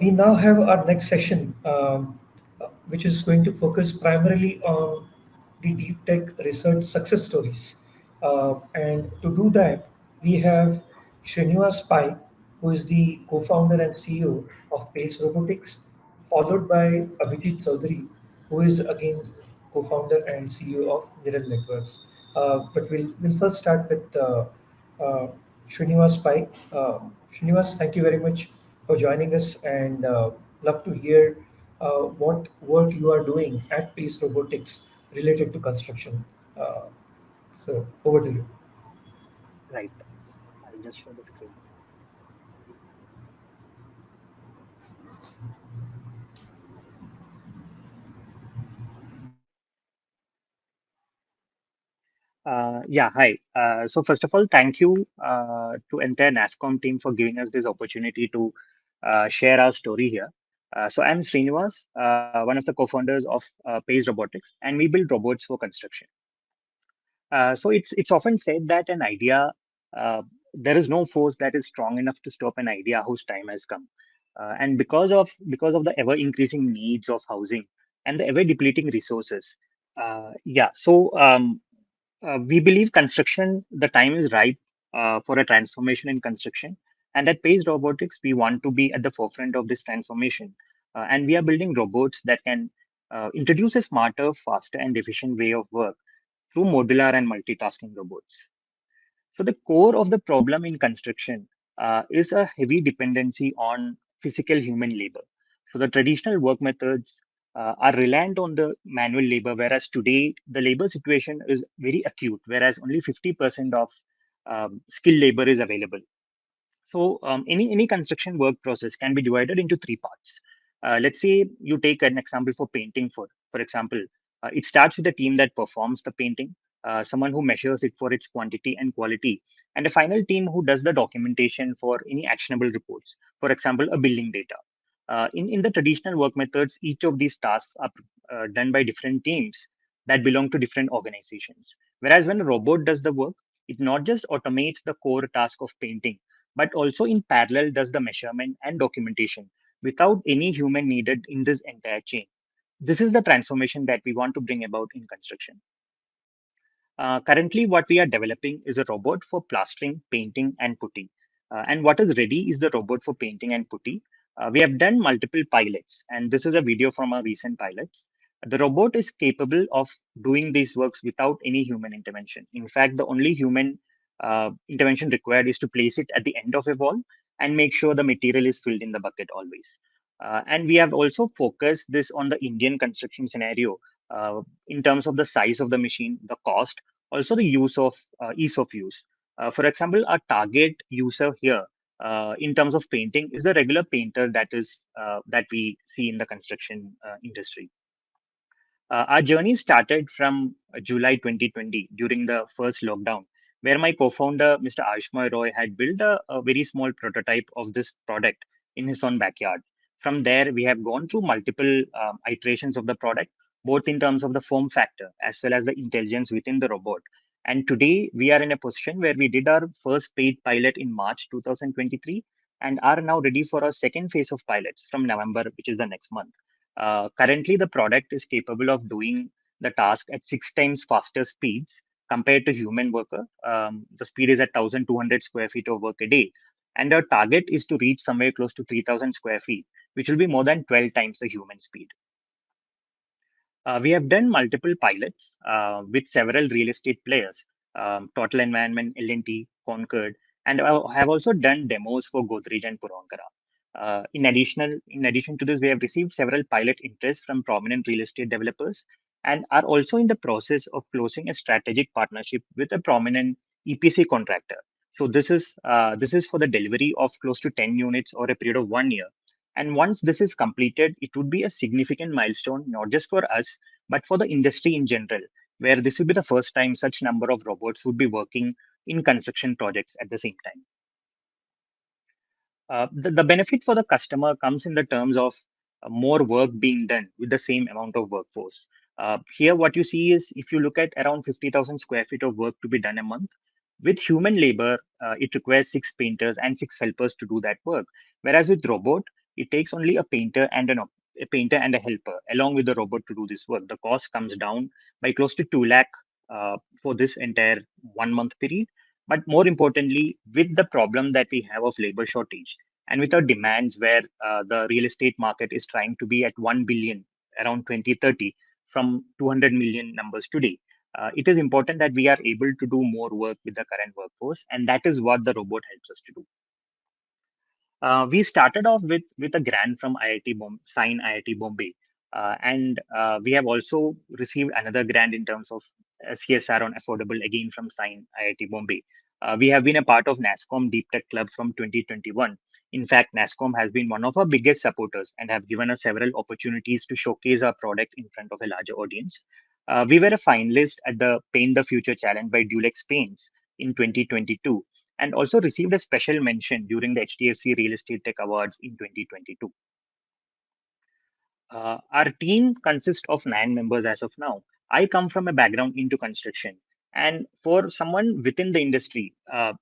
We now have our next session, which is going to focus primarily on the deep tech research success stories. And to do that, we have Srinivas Pai, who is the co-founder and CEO of Pace Robotics, followed by Abhijit Chaudhary, who is again co-founder and CEO of Niral Networks. But we'll first start with uh, Srinivas Pai. Srinivas, thank you very much for joining us, and love to hear what work you are doing at Pace Robotics related to construction. Uh, so over to you. Right. I'll just show the screen. Yeah, hi. So first of all, thank you to entire Nasscom team for giving us this opportunity to share our story here. So I'm Srinivas, one of the co-founders of Pace Robotics, and we build robots for construction. So it's often said that an idea, uh, there is no force that is strong enough to stop an idea whose time has come. And because of the ever increasing needs of housing and the ever depleting resources, yeah. We believe construction, the time is right for a transformation in construction. And at Pace Robotics, we want to be at the forefront of this transformation. And we are building robots that can introduce a smarter, faster, and efficient way of work through modular and multitasking robots. So the core of the problem in construction is a heavy dependency on physical human labor. So the traditional work methods are reliant on the manual labor, whereas today the labor situation is very acute, whereas only 50% of skilled labor is available. So any construction work process can be divided into three parts. Let's say you take an example for painting. For example, it starts with a team that performs the painting, someone who measures it for its quantity and quality, and a final team who does the documentation for any actionable reports. For example, a building data. In the traditional work methods, each of these tasks are done by different teams that belong to different organizations. Whereas when a robot does the work, it not just automates the core task of painting, but also in parallel does the measurement and documentation without any human needed in this entire chain. This is the transformation that we want to bring about in construction. Currently, what we are developing is a robot for plastering, painting, and putty. And what is ready is the robot for painting and putty. We have done multiple pilots, and this is a video from our recent pilots. The robot is capable of doing these works without any human intervention. In fact, the only human intervention required is to place it at the end of a wall and make sure the material is filled in the bucket always. And we have also focused this on the Indian construction scenario in terms of the size of the machine, the cost, also the use of ease of use. For example, our target user here in terms of painting is the regular painter that we see in the construction industry. Our journey started from July 2020 during the first lockdown, where my co-founder, Mr. Ashmoy Roy, had built a very small prototype of this product in his own backyard. From there, we have gone through multiple iterations of the product, both in terms of the form factor as well as the intelligence within the robot. And today, we are in a position where we did our first paid pilot in March 2023 and are now ready for our second phase of pilots from November, which is the next month. Currently, the product is capable of doing the task at 6 times faster speeds compared to human worker. The speed is at 1,200 square feet of work a day. And our target is to reach somewhere close to 3,000 square feet, which will be more than 12 times the human speed. We have done multiple pilots with several real estate players, Total Environment, L&T, Concord, and have also done demos for Godrej and Purankara. In addition to this, we have received several pilot interests from prominent real estate developers and are also in the process of closing a strategic partnership with a prominent EPC contractor. So this is for the delivery of close to 10 units over a period of 1 year. And once this is completed, it would be a significant milestone, not just for us, but for the industry in general, where this will be the first time such number of robots would be working in construction projects at the same time. The benefit for the customer comes in the terms of more work being done with the same amount of workforce. Here, what you see is if you look at around 50,000 square feet of work to be done a month, with human labor, it requires six painters and six helpers to do that work. Whereas with robot, it takes only a painter and a painter and a helper along with the robot to do this work. The cost comes down by close to 2 lakh for this entire 1 month period. But more importantly, with the problem that we have of labor shortage and with our demands where the real estate market is trying to be at 1 billion around 2030 from 200 million numbers today, it is important that we are able to do more work with the current workforce, and that is what the robot helps us to do. We started off with a grant from Sign IIT Bombay, and we have also received another grant in terms of CSR on affordable again from Sign IIT Bombay. We have been a part of Nasscom DeepTech Club from 2021. In fact, Nasscom has been one of our biggest supporters and have given us several opportunities to showcase our product in front of a larger audience. We were a finalist at the Paint the Future Challenge by Dulex Paints in 2022 and also received a special mention during the HDFC Real Estate Tech Awards in 2022. Our team consists of 9 members as of now. I come from a background into construction. And for someone within the industry,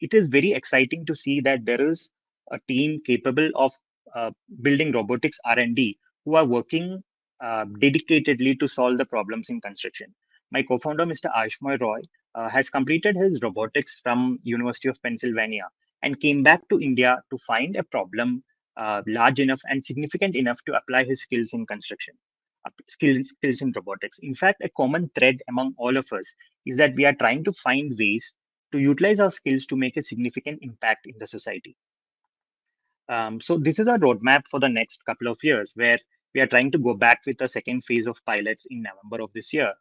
it is very exciting to see that there is a team capable of uh, building robotics R&D who are working dedicatedly to solve the problems in construction. My co-founder, Mr. Ashmoy Roy, has completed his robotics from University of Pennsylvania and came back to India to find a problem large enough and significant enough to apply his skills in construction, skills in robotics. In fact, a common thread among all of us is that we are trying to find ways to utilize our skills to make a significant impact in the society. So this is our roadmap for the next couple of years, where we are trying to go back with the second phase of pilots in November of this year,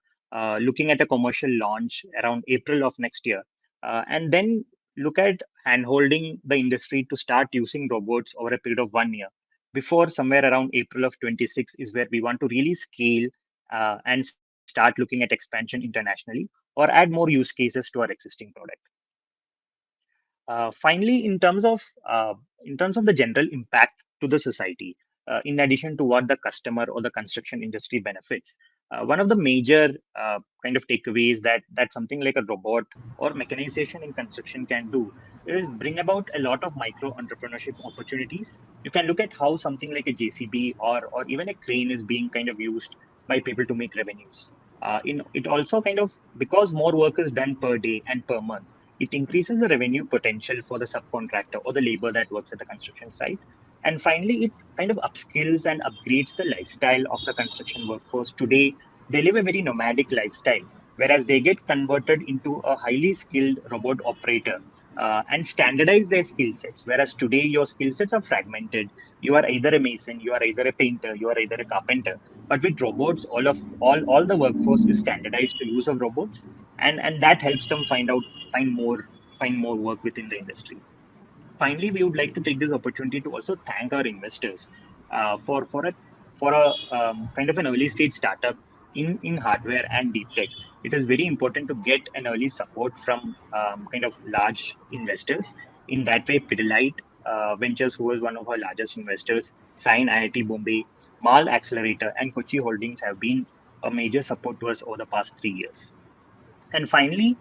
looking at a commercial launch around April of next year, and then look at handholding the industry to start using robots over a period of 1 year. Before somewhere around April of 26 is where we want to really scale and start looking at expansion internationally or add more use cases to our existing product. Finally, in terms of the general impact to the society, in addition to what the customer or the construction industry benefits, one of the major kind of takeaways that something like a robot or mechanization in construction can do is bring about a lot of micro entrepreneurship opportunities. You can look at how something like a JCB or even a crane is being kind of used by people to make revenues. In it also kind of because more work is done per day and per month, it increases the revenue potential for the subcontractor or the labor that works at the construction site. And finally, it kind of upskills and upgrades the lifestyle of the construction workforce. Today, they live a very nomadic lifestyle, whereas they get converted into a highly skilled robot operator and standardize their skill sets. Whereas today, your skill sets are fragmented. You are either a mason, you are either a painter, you are either a carpenter. But with robots, all the workforce is standardized to use of robots, and that helps them find more find more work within the industry. Finally, we would like to take this opportunity to also thank our investors for a kind of an early stage startup in hardware and deep tech. It is very important to get an early support from kind of large investors. In that way, Pidilite Ventures, who is one of our largest investors, Sign IIT Bombay, Mal Accelerator, and Kochi Holdings have been a major support to us over the past 3 years. And finally,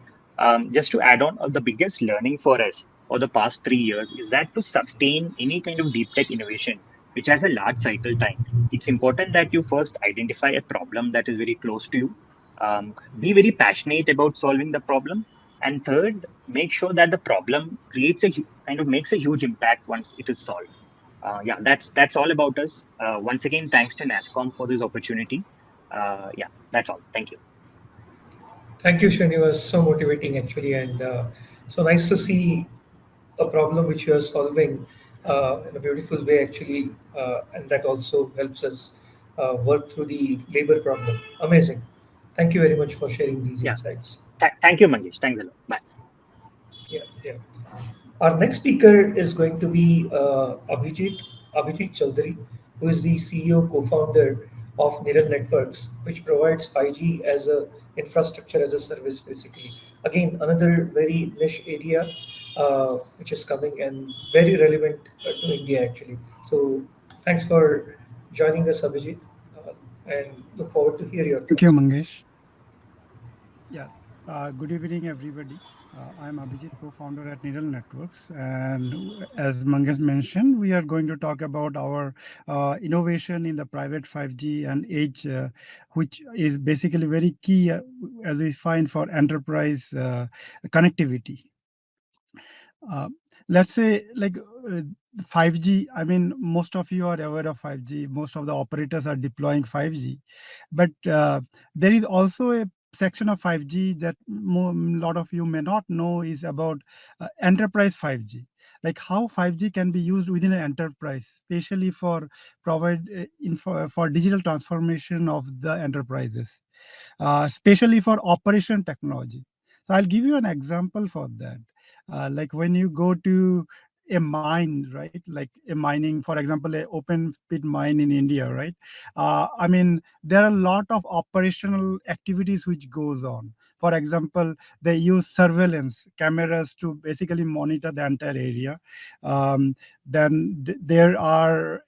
just to add on, the biggest learning for us over the past 3 years is that to sustain any kind of deep tech innovation, which has a large cycle time, it's important that you first identify a problem that is very close to you, be very passionate about solving the problem, and third, make sure that the problem creates kind of makes a huge impact once it is solved. Yeah, that's all about us. Once again, thanks to Nasscom for this opportunity. Yeah, that's all. Thank you. Thank you, Srinivas. So motivating, actually, and so nice to see a problem which you are solving in a beautiful way, actually, and that also helps us work through the labor problem. Amazing. Thank you very much for sharing these Yeah. insights. Thank you, Mangesh. Thanks a lot. Bye. Yeah, yeah. Our next speaker is going to be Abhijit Chaudhary, who is the CEO co-founder of Niral Networks, which provides 5G as a infrastructure as a service, basically. Again, another very niche area which is coming and very relevant to India, actually. So, thanks for joining us, Abhijit, and look forward to hear your Thank you, thoughts. Mangesh. Yeah. Good evening, everybody. I'm Abhijit, co-founder at Niral Networks, and as Mangesh mentioned, we are going to talk about our innovation in the private 5G and edge, which is basically very key, as we find for enterprise connectivity. Uh, let's say like 5G. I mean, most of you are aware of 5G. Most of the operators are deploying 5G, but there is also a section of 5G that a lot of you may not know is about enterprise 5G. Like how 5G can be used within an enterprise, especially for provide info for digital transformation of the enterprises, especially for operation technology. So I'll give you an example for that. Like when you go to a mine, right? Like a mining, for example, a open pit mine in India, right? I mean, there are a lot of operational activities which goes on. For example, they use surveillance cameras to basically monitor the entire area. There are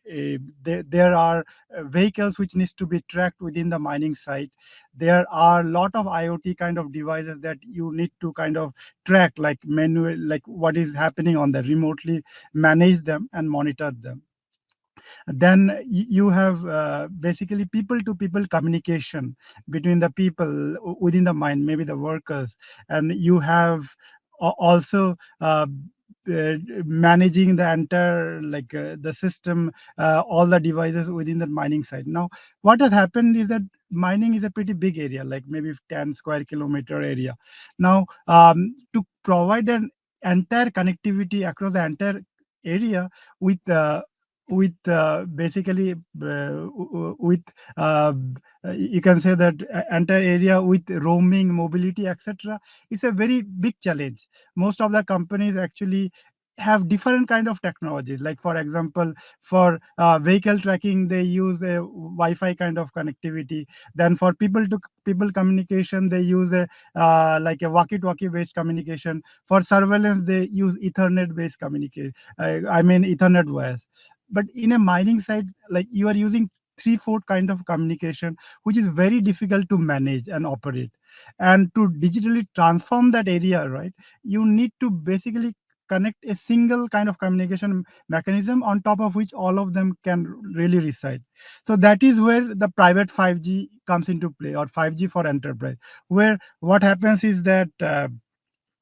vehicles which needs to be tracked within the mining site. There are a lot of IoT kind of devices that you need to kind of track, like manual, like what is happening on the remotely, manage them and monitor them. Then you have basically people to people communication between the people within the mine, maybe the workers, and you have also managing the entire the system, all the devices within the mining site. Now what has happened is that mining is a pretty big area, like maybe 10 square kilometer area. Now to provide an entire connectivity across the entire area with basically with uh, you can say that entire area with roaming, mobility, etc. It's a very big challenge. Most of the companies actually have different kind of technologies. Like for example, for vehicle tracking they use a Wi-Fi kind of connectivity. Then for people to people communication they use a like a walkie-talkie based communication. For surveillance they use Ethernet based communication, I mean Ethernet wires. But in a mining site, like you are using three-fourth kind of communication, which is very difficult to manage and operate. And to digitally transform that area, right, you need to basically connect a single kind of communication mechanism on top of which all of them can really reside. So that is where the private 5G comes into play, or 5G for enterprise, where what happens is that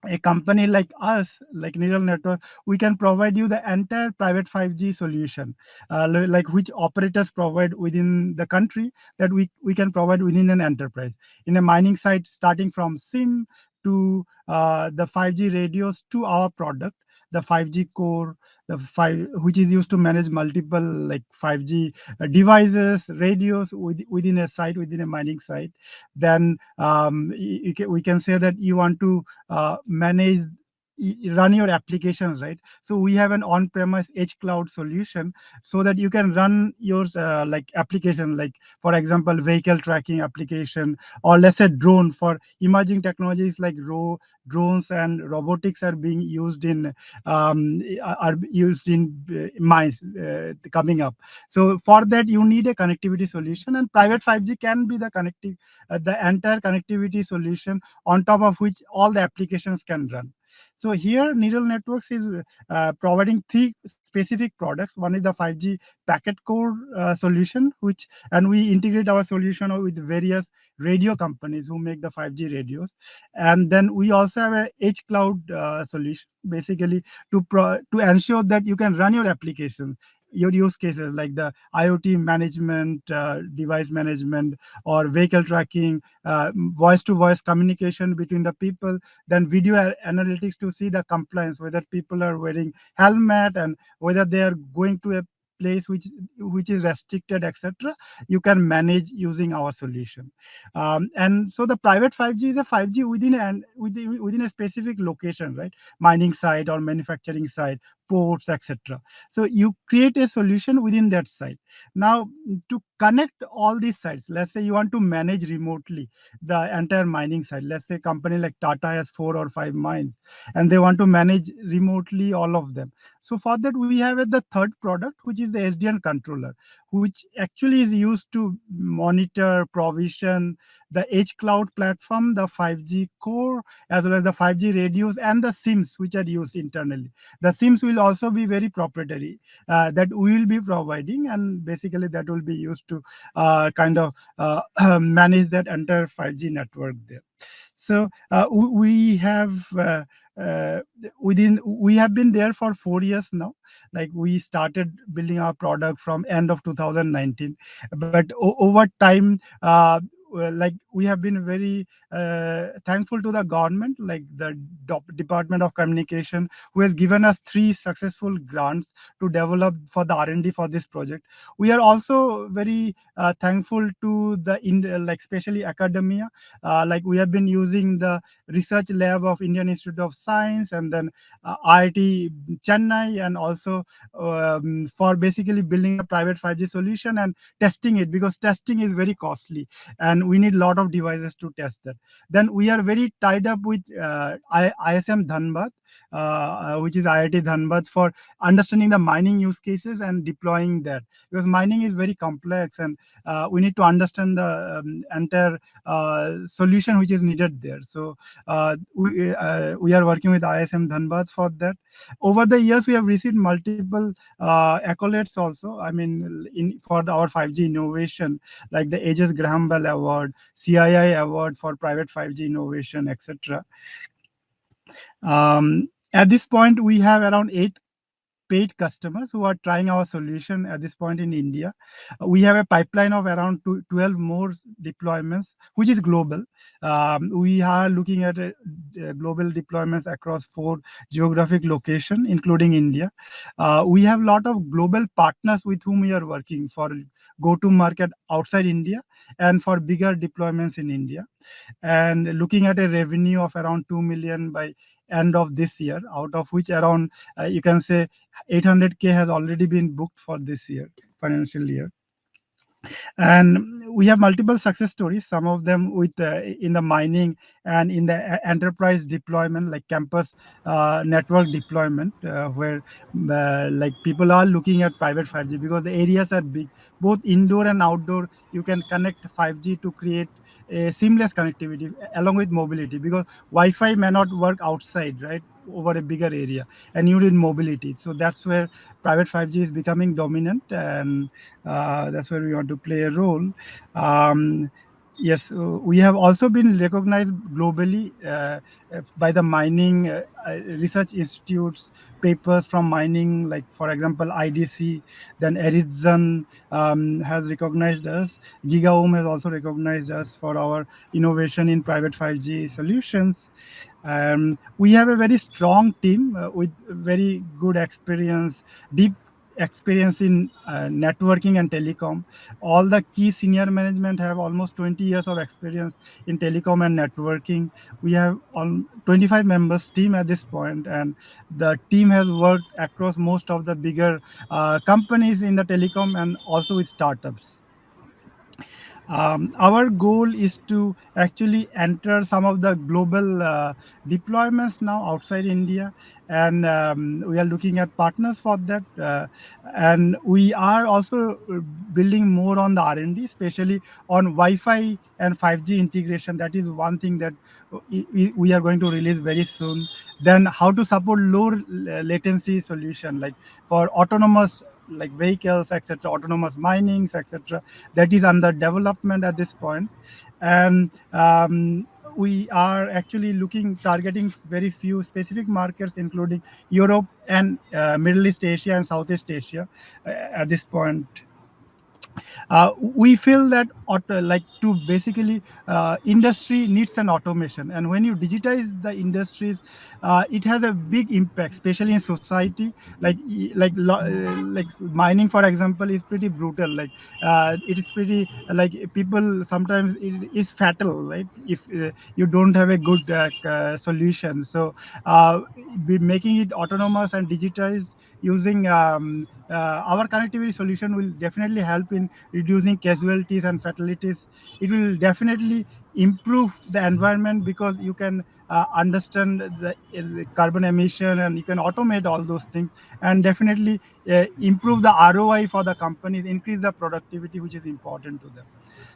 a company like us, like Neural Network, we can provide you the entire private 5G solution, like which operators provide within the country, that we can provide within an enterprise. In a mining site, starting from SIM to the 5G radios to our product, the 5G core, the five which is used to manage multiple like 5G devices, radios within a site, within a mining site. Then we can say that you want to manage run your applications, right? So we have an on-premise edge cloud solution, so that you can run your like application, like for example vehicle tracking application, or let's say drone. For emerging technologies like drones and robotics are being used in are used in mines coming up. So for that you need a connectivity solution, and private 5G can be the connective the entire connectivity solution on top of which all the applications can run. So here Neural Networks is providing three specific products. One is the 5G packet core solution, which, and we integrate our solution with various radio companies who make the 5G radios. And then we also have a edge cloud solution, basically to ensure that you can run your applications, your use cases like the IoT management, device management, or vehicle tracking, voice to voice communication between the people, then video analytics to see the compliance, whether people are wearing helmet and whether they are going to a place which is restricted, etc. You can manage using our solution. And so the private 5G is a 5G within a specific location, right? Mining site or manufacturing site, ports, etc. So you create a solution within that site. Now to connect all these sites, let's say you want to manage remotely the entire mining site. Let's say company like Tata has 4 or 5 mines, and they want to manage remotely all of them. So for that we have the third product, which is the SDN controller, which actually is used to monitor, provision the edge cloud platform, the 5G core, as well as the 5G radios and the SIMs which are used internally. The SIMs will also be very proprietary, that we will be providing, and basically that will be used to kind of manage that entire 5G network there. So we have we have been there for 4 years now. Like, we started building our product from end of 2019, but over time, like, we have been very thankful to the government, like the Department of Communication, who has given us 3 successful grants to develop for the R&D for this project. We are also very thankful to the like especially academia. Like, we have been using the research lab of Indian Institute of Science, and then IIT Chennai, and also for basically building a private 5G solution and testing it, because testing is very costly and we need a lot of devices to test that. Then we are very tied up with ISM Dhanbad, which is IIT Dhanbad, for understanding the mining use cases and deploying that, because mining is very complex, and we need to understand the entire solution which is needed there. So we are working with ISM Dhanbad for that. Over the years, we have received multiple accolades also. I mean, for our 5G innovation, like the Aegis Graham Bell Award, CII Award for private 5G innovation, etc. At this point, we have around 8 paid customers who are trying our solution at this point in India. We have a pipeline of around 12 more deployments, which is global. We are looking at global deployments across 4 geographic locations, including India. We have a lot of global partners with whom we are working for go-to-market outside India and for bigger deployments in India, and looking at a revenue of around 2 million by end of this year, out of which around you can say 800K has already been booked for this year, financial year. And we have multiple success stories, some of them with in the mining and in the enterprise deployment, like campus network deployment, where like people are looking at private 5G because the areas are big, both indoor and outdoor. You can connect 5G to create a seamless connectivity along with mobility, because Wi-Fi may not work outside, right, over a bigger area, and you need mobility. So that's where private 5G is becoming dominant, and that's where we want to play a role. Um, yes, we have also been recognized globally by the mining research institutes, papers from mining, like for example IDC, then Ericsson has recognized us. GigaOM has also recognized us for our innovation in private 5G solutions. We have a very strong team with very good experience, deep experience in networking and telecom. All the key senior management have almost 20 years of experience in telecom and networking. We have on 25 members team at this point, and the team has worked across most of the bigger companies in the telecom and also with startups. Our goal is to actually enter some of the global deployments now outside India, and we are looking at partners for that. And we are also building more on the R&D, especially on Wi-Fi and 5G integration. That is one thing that we are going to release very soon. Then how to support low latency solution, like for autonomous like vehicles, etc., autonomous minings, etc., that is under development at this point. And we are actually targeting very few specific markets, including Europe and Middle East Asia and Southeast Asia at this point. We feel that like to basically industry needs an automation, and when you digitize the industries, it has a big impact, especially in society. Like mining, for example, is pretty brutal. Like it is pretty like people sometimes it is fatal, right, if you don't have a good solution. So be making it autonomous and digitized using our connectivity solution will definitely help in reducing casualties and fatalities. It will definitely improve the environment, because you can understand the carbon emission, and you can automate all those things, and definitely improve the ROI for the companies, increase the productivity, which is important to them.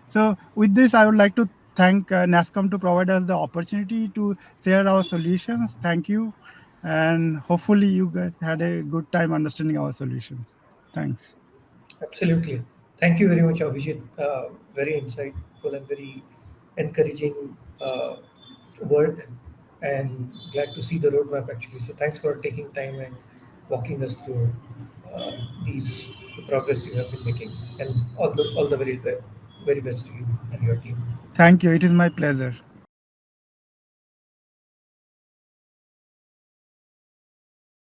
So with this, I would like to thank Nasscom to provide us the opportunity to share our solutions. Thank you. And hopefully you guys had a good time understanding our solutions. Thanks. Absolutely. Thank you very much, Abhijit. Very insightful and very encouraging work, and glad to see the roadmap actually. So thanks for taking time and walking us through these the progress you have been making, and all the very best to you and your team. Thank you. It is my pleasure.